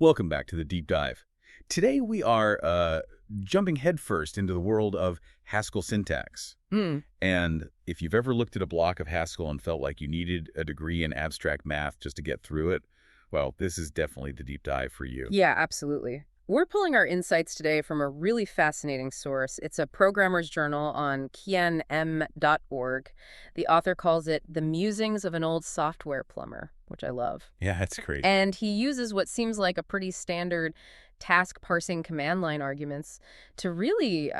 Welcome back to the Deep Dive. Today we are jumping headfirst into the world of Haskell syntax. And if you've ever looked at a block of Haskell and felt like you needed a degree in abstract math just to get through it, well, this is definitely the deep dive for you. Yeah, absolutely. We're pulling our insights today from a really fascinating source. It's a programmer's journal on kianm.org. The author calls it The Musings of an Old Software Plumber, which I love. Yeah, that's great. And he uses what seems like a pretty standard task parsing command line arguments to really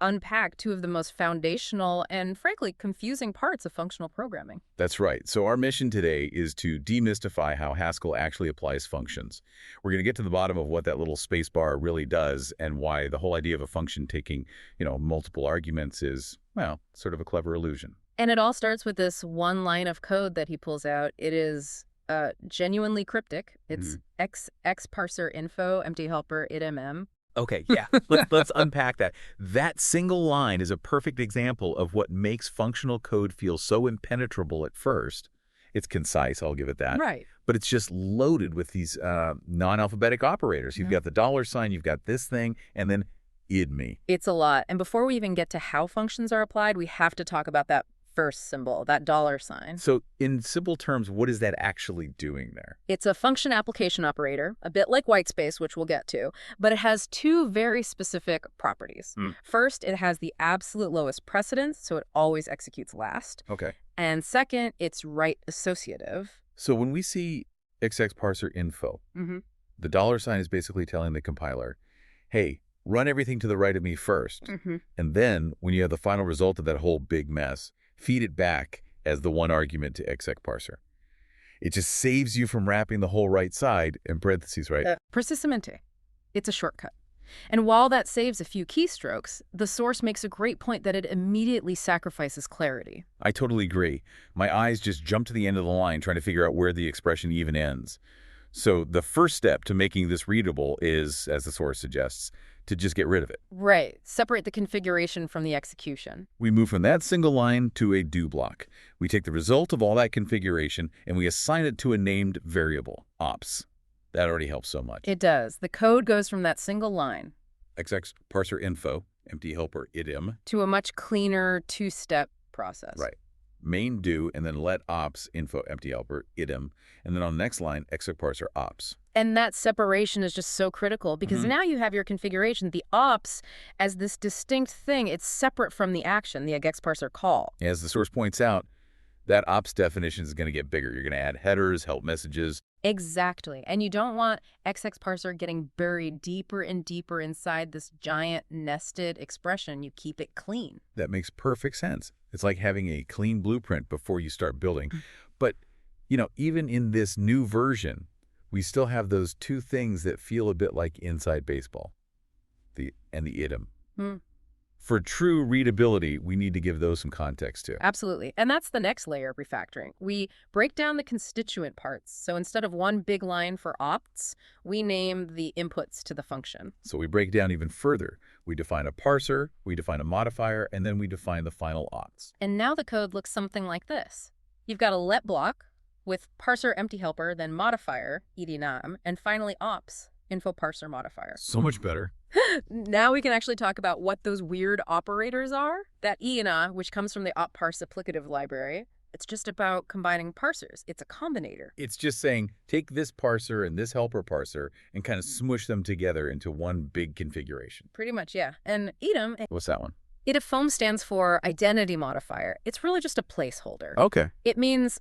unpack two of the most foundational and, frankly, confusing parts of functional programming. That's right. So our mission today is to demystify how Haskell actually applies functions. We're going to get to the bottom of what that little space bar really does and why the whole idea of a function taking, multiple arguments is, well, sort of a clever illusion. And it all starts with this one line of code that he pulls out. It is genuinely cryptic. It's execParser info empty helper idmm. Okay, yeah. Let's unpack that. That single line is a perfect example of what makes functional code feel so impenetrable at first. It's concise, I'll give it that. Right. But it's just loaded with these non-alphabetic operators. You've got the $sign, you've got this thing, and then idme. It's a lot. And before we even get to how functions are applied, we have to talk about that first symbol, that $sign. So in simple terms, what is that actually doing there? It's a function application operator, a bit like whitespace, which we'll get to, but it has two very specific properties. First, it has the absolute lowest precedence, so it always executes last. Okay. And second, it's right associative. So when we see execParser info, the $sign is basically telling the compiler, hey, run everything to the right of me first. And then when you have the final result of that whole big mess, feed it back as the one argument to execParser. It just saves you from wrapping the whole right side in parentheses, right? Precisamente. It's a shortcut. And while that saves a few keystrokes, the source makes a great point that it immediately sacrifices clarity. I totally agree. My eyes just jump to the end of the line trying to figure out where the expression even ends. So the first step to making this readable is, as the source suggests, to just get rid of it. Right. Separate the configuration from the execution. We move from that single line to a do block. We take the result of all that configuration and we assign it to a named variable, ops. That already helps so much. It does. The code goes from that single line, execParser info, empty helper idem, to a much cleaner two-step process. Right. Main do, and then let ops info empty helper idem, and then on the next line, execParser ops. And that separation is just so critical because now you have your configuration, the ops, as this distinct thing. It's separate from the action, the execParser call. As the source points out, that ops definition is going to get bigger. You're going to add headers, help messages. Exactly. And you don't want execParser getting buried deeper and deeper inside this giant nested expression. You keep it clean. That makes perfect sense. It's like having a clean blueprint before you start building. But, even in this new version, we still have those two things that feel a bit like inside baseball, the idem. For true readability, we need to give those some context too. Absolutely. And that's the next layer of refactoring. We break down the constituent parts. So instead of one big line for opts, we name the inputs to the function. So we break down even further. We define a parser, we define a modifier, and then we define the final opts. And now the code looks something like this. You've got a let block with parser empty helper, then modifier, idnam, and finally ops, info parser modifier. So much better. Now we can actually talk about what those weird operators are. That ina, which comes from the opparse applicative library, it's just about combining parsers. It's a combinator. It's just saying, take this parser and this helper parser and kind of smush them together into one big configuration. Pretty much, yeah. And idem... What's that one? Idifome stands for identity modifier. It's really just a placeholder. Okay. It means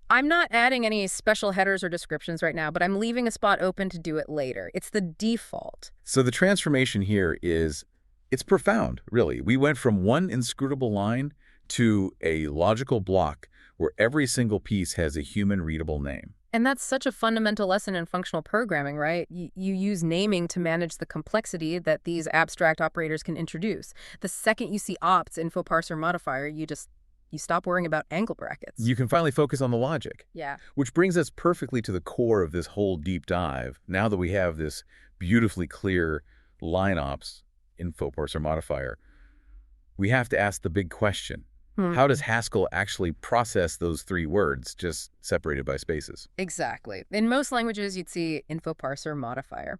I'm not adding any special headers or descriptions right now, but I'm leaving a spot open to do it later. It's the default. So the transformation here it's profound, really. We went from one inscrutable line to a logical block where every single piece has a human-readable name. And that's such a fundamental lesson in functional programming, right? You use naming to manage the complexity that these abstract operators can introduce. The second you see ops, info parser modifier, you stop worrying about angle brackets. You can finally focus on the logic. Yeah. Which brings us perfectly to the core of this whole deep dive. Now that we have this beautifully clear line ops, info parser modifier, we have to ask the big question. How does Haskell actually process those three words, just separated by spaces? Exactly. In most languages, you'd see InfoParser modifier.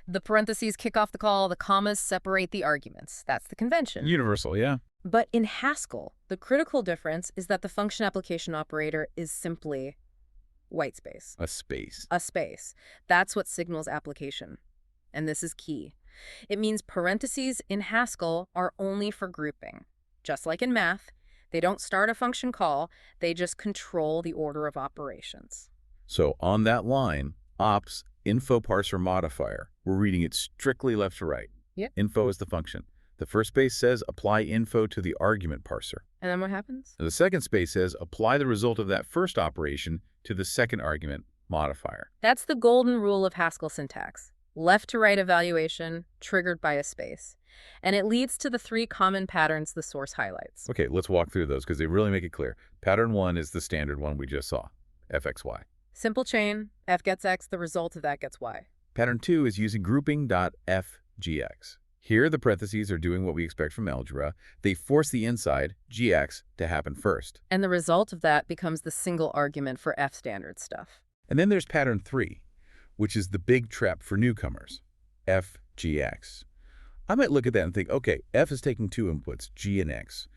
The parentheses kick off the call, the commas separate the arguments. That's the convention. Universal, yeah. But in Haskell, the critical difference is that the function application operator is simply whitespace. A space. A space. That's what signals application. And this is key. It means parentheses in Haskell are only for grouping. Just like in math, they don't start a function call, they just control the order of operations. So on that line, ops, info parser modifier, we're reading it strictly left to right. Yep. Info is the function. The first space says apply info to the argument parser. And then what happens? And the second space says apply the result of that first operation to the second argument modifier. That's the golden rule of Haskell syntax. Left to right evaluation triggered by a space. And it leads to the three common patterns the source highlights. Okay, let's walk through those because they really make it clear. Pattern 1 is the standard one we just saw, fxy. Simple chain, f gets x, the result of that gets y. Pattern 2 is using grouping.fgx. Here, the parentheses are doing what we expect from algebra. They force the inside, gx, to happen first. And the result of that becomes the single argument for f standard stuff. And then there's pattern 3, which is the big trap for newcomers, fgx. I might look at that and think, okay, f is taking two inputs, g and x.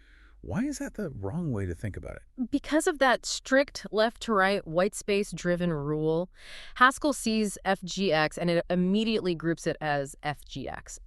Why is that the wrong way to think about it? Because of that strict left-to-right whitespace-driven rule, Haskell sees fgx and it immediately groups it as fgx.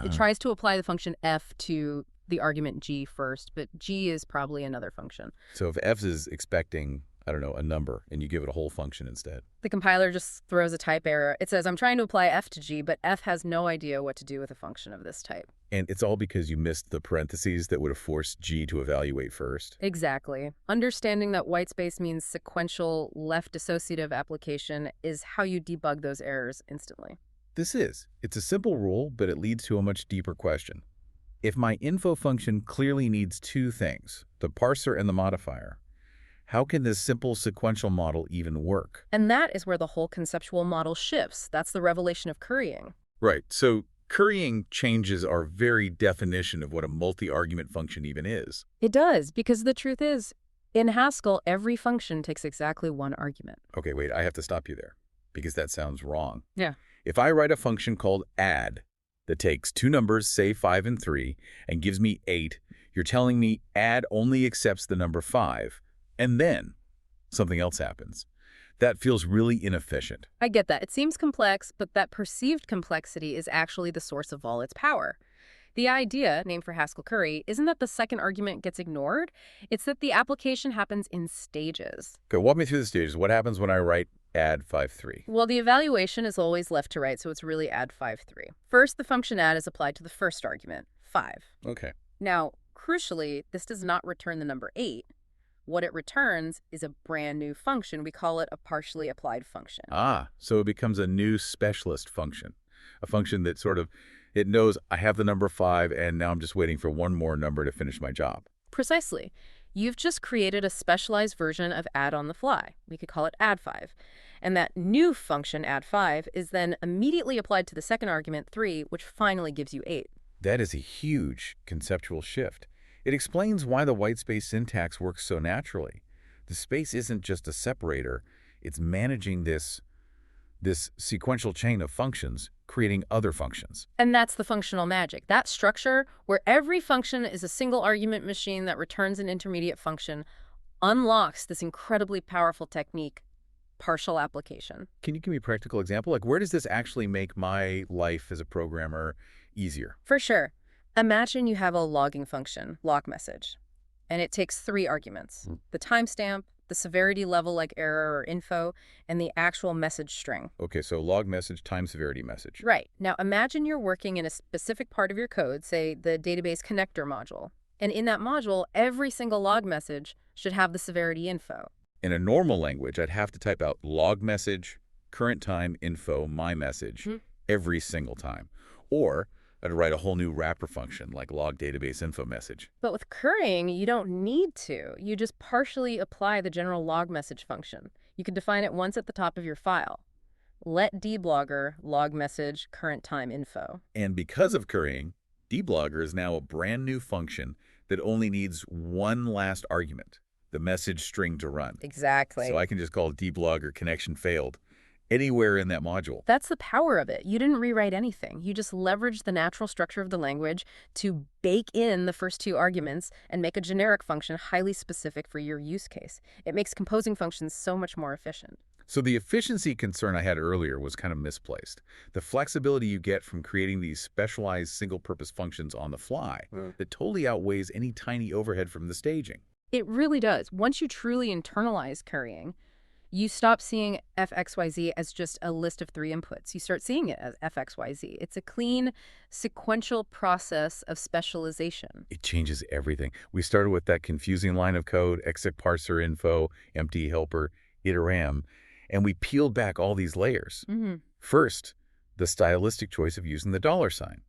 It tries to apply the function f to the argument g first, but g is probably another function. So if f is expecting, I don't know, a number, and you give it a whole function instead. The compiler just throws a type error. It says, I'm trying to apply f to g, but f has no idea what to do with a function of this type. And it's all because you missed the parentheses that would have forced g to evaluate first. Exactly. Understanding that whitespace means sequential left dissociative application is how you debug those errors instantly. It's a simple rule, but it leads to a much deeper question. If my info function clearly needs two things, the parser and the modifier, how can this simple sequential model even work? And that is where the whole conceptual model shifts. That's the revelation of currying. Right. So currying changes our very definition of what a multi-argument function even is. It does, because the truth is, in Haskell, every function takes exactly one argument. Okay, wait, I have to stop you there, because that sounds wrong. Yeah. If I write a function called add that takes two numbers, say 5 and 3, and gives me 8, you're telling me add only accepts the number 5. And then something else happens. That feels really inefficient. I get that. It seems complex, but that perceived complexity is actually the source of all its power. The idea, named for Haskell curry, isn't that the second argument gets ignored. It's that the application happens in stages. Okay, walk me through the stages. What happens when I write add 5-3? Well, the evaluation is always left to right, so it's really add 5-3. First, the function add is applied to the first argument, 5. Okay. Now, crucially, this does not return the number 8. What it returns is a brand new function. We call it a partially applied function. So it becomes a new specialist function. A function that it knows I have the number 5 and now I'm just waiting for one more number to finish my job. Precisely. You've just created a specialized version of add on the fly. We could call it add5. And that new function add5 is then immediately applied to the second argument 3, which finally gives you 8. That is a huge conceptual shift. It explains why the whitespace syntax works so naturally. The space isn't just a separator, it's managing this sequential chain of functions, creating other functions. And that's the functional magic. That structure, where every function is a single argument machine that returns an intermediate function, unlocks this incredibly powerful technique, partial application. Can you give me a practical example? Like, where does this actually make my life as a programmer easier? For sure. Imagine you have a logging function, log message, and it takes 3 arguments, the timestamp, the severity level like error or info, and the actual message string. Okay, so log message, time severity message. Right. Now imagine you're working in a specific part of your code, say the database connector module. And in that module, every single log message should have the severity info. In a normal language, I'd have to type out log message, current time info, my message, every single time. Or I'd write a whole new wrapper function like log database info message. But with currying, you don't need to. You just partially apply the general log message function. You can define it once at the top of your file. Let dblogger log message current time info. And because of currying, dblogger is now a brand new function that only needs one last argument, the message string to run. Exactly. So I can just call debug or connection failed anywhere in that module. That's the power of it. You didn't rewrite anything. You just leveraged the natural structure of the language to bake in the first two arguments and make a generic function highly specific for your use case. It makes composing functions so much more efficient. So the efficiency concern I had earlier was kind of misplaced. The flexibility you get from creating these specialized single-purpose functions on the fly that totally outweighs any tiny overhead from the staging. It really does. Once you truly internalize currying, you stop seeing fxyz as just a list of three inputs. You start seeing it as fxyz. It's a clean, sequential process of specialization. It changes everything. We started with that confusing line of code, execParser info, empty helper, iteram, and we peeled back all these layers. First, the stylistic choice of using the $sign.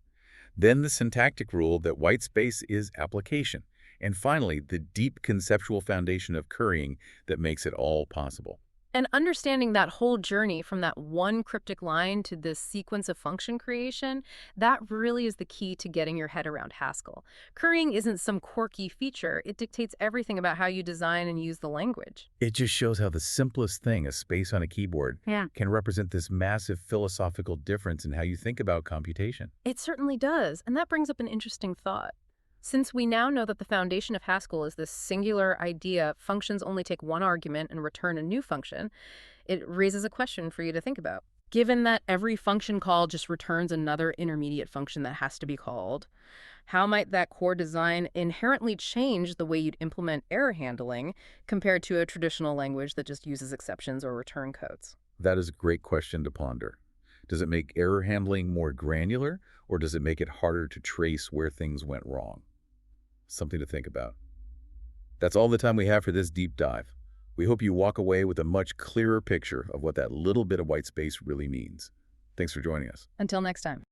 Then the syntactic rule that whitespace is application. And finally, the deep conceptual foundation of currying that makes it all possible. And understanding that whole journey from that one cryptic line to this sequence of function creation, that really is the key to getting your head around Haskell. Currying isn't some quirky feature. It dictates everything about how you design and use the language. It just shows how the simplest thing, a space on a keyboard, can represent this massive philosophical difference in how you think about computation. It certainly does. And that brings up an interesting thought. Since we now know that the foundation of Haskell is this singular idea, functions only take one argument and return a new function, it raises a question for you to think about. Given that every function call just returns another intermediate function that has to be called, how might that core design inherently change the way you'd implement error handling compared to a traditional language that just uses exceptions or return codes? That is a great question to ponder. Does it make error handling more granular, or does it make it harder to trace where things went wrong? Something to think about. That's all the time we have for this deep dive. We hope you walk away with a much clearer picture of what that little bit of white space really means. Thanks for joining us. Until next time.